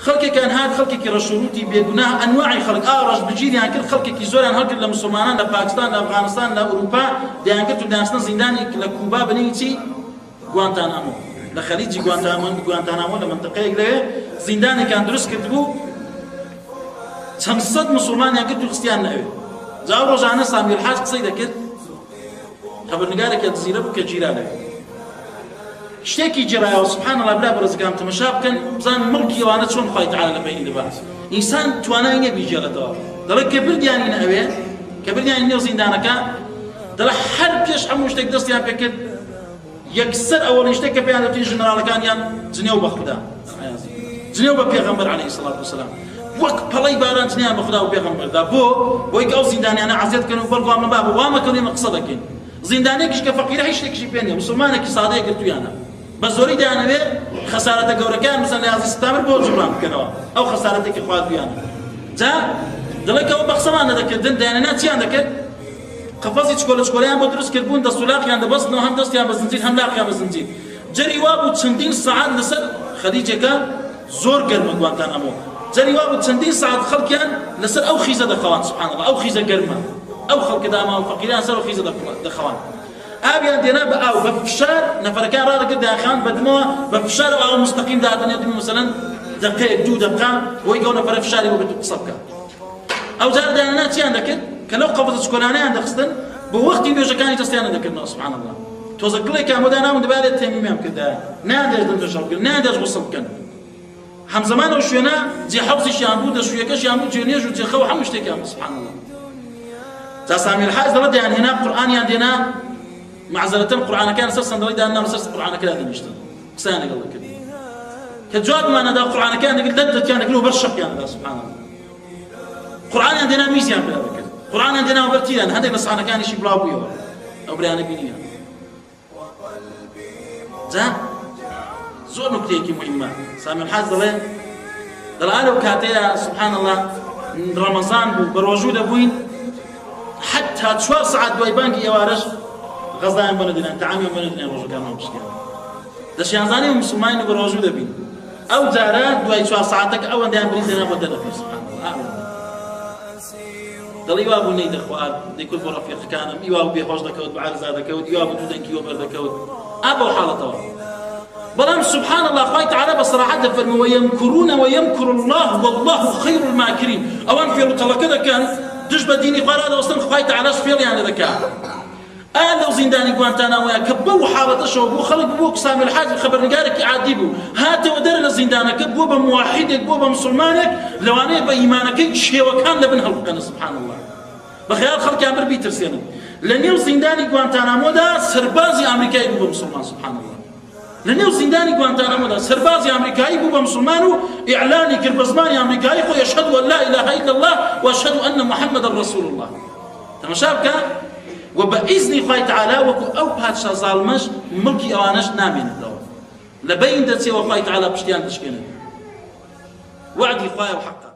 خلقي كان هاد خلقي كرشروتي بيجناه أنواع خلق رج بجيل يعني كل خلقي كيزوران هلك لمسلمان لباكستان لأفغانستان لأوروبا يعني كنتو دانسنا زنداني لكوبا بنيتي غوانتانامو لخليج غوانتانامو لمنطقة إقلية زنداني كان درس كتبو تمصد مسلمان يعني كنتو خستيان نأوي زاو رجعنا سامي الحاج قصيدة كت خبر نقارك يتزيرا بك جيرانه شتێکی جێرایەوە سبحان الله بلا بەڕێزەکانم تەماشا بکەن بزان مڵکی ئەوانە چۆن خوای تەعالی لە بەینی دەبات ئینسان توانای نییە بیجێڕێتەوە دەڵێ کە بردیانی نەئەوێ کە بردیانی نێو زیندانەکە دەڵێ هەر پێش هەموو شتێک دەستیان پێ کرد یەکسەر ئەوەڵین شتێک کە پێیان دەوتین ژنەراڵەکانیان جنێو بە خودا جنێو بە پێغەمبەر عەلەیهی سەڵات وسەلام وەک پەڵەی باران جنیان بە خودا و پێغەمبەردا بۆی کە ئەو زیندانیانە عەزیەت کەن و بەڵگو ئەمە بابە وا مەکەن ئێمە قسە دەکەین زیندانێکیش کە فەقیرە هیچ شتێکیشی پێ نییە مسلمانێکی سادەیە گرتویانە بزوري دانوي خسارة جورا كان مثلا لازم استمر بوجبان كنوا أو خسارة كخوات بيانا جا دلك أو بخسمان هذا كدن دانات يان ذاك قفزي شكول يان بدرس كربون دستولاق يان دبس نو هم دست يان بزنجير هم لاق يان بزنجير جري وابو تشندين ساعات نسر خديجة كان زور قرم غوانتانامو جري وابو تشندين ساعات خلق يان نسر أو خيزة دخوان سبحان الله أو خيزة قرمة أو خلق داما وفقيران سر خيزة دخوان أبيان دينا بأو بفشار نفركان راد قد أخان بدموا بفشار أو مستقيم ده الدنيا دم مثلا دقيقة دو دقيقة ويجون نفر فشاري وبتقصبك أو زار ده أنا تيان ذكر كلو قفزة شكرانة عند خصتن بوقت يبيج كان يتستيان ذكر الله سبحان الله توزق لي كام ودانا وندبالة تيميم كده نادر دم تشرب نادر وصل كان هم زمان وشينا زي حوزي شامبو ده شوية كشامبو جينيج وزي خو حمش تكام سبحان الله تسامي الحاج رد يعني هنا قرآن عندنا معزلة القرآن كان أساسا دريد أنه أساس القرآن كذا نشتغل سانق الله كذا كجواب ما ندى القرآن كان يقول دد كان يقولوا برشق يعني هذا سبحان الله القرآن عندنا ميزان بهذا كذا القرآن عندنا وبرتيان هذا بس أنا كان يشي بلاويه أو بريان بينيا زين زور نكتيكي مهمة سامي الحاج دلالة وكاتيا سبحان الله رمضان بروجود أبوين حتى 4 ساعات دويبانكي يوارش غزاين بندنا تعامل بندنا رجل كمان مشكلة ده شيء زاني ومسلمين بروجو دبين أو زارات دواي شو ساعتك أو عندنا بريدنا بدنا في سبحان الله دل يوابو نيد إخوات ديكون برفيق كانم يوابو بيخوش دكود بعرض هذا كود يوابو دودن كيوبر دكود أبو حالته بلام سبحان الله خايت على بصراحة فرموا ويمكرون ويمكر الله والله خير الماكرين أوان في القلة كذا كان تشبه ديني قرار وصلنا خايت على شفير يعني ذكاء لو زنداني غوانتانامو يا كبو حالة شو بو خلق بو سامي الحاج خبر نقارك عاديبو هات ودر لزندانك بو بموحدك بو بمسلمانك لو انا بايمانك شي وكان لبن هلقنا سبحان الله بخيال خلق امر بيترسينا لنيو زنداني غوانتانامو دا سربازي امريكاي بو مسلمان سبحان الله لنيو زنداني غوانتانامو دا سربازي امريكاي بو مسلمانو اعلاني كربزماني امريكاي خو يشهد ان لا اله الا الله واشهد ان محمد رسول الله تماشابك وبإذن الله تعالى وكو أو باتشا ظالمش ملكي أوانش نامين الدور لبين دتي والله تعالى بشتيان تشكينا وعدي الله وحقا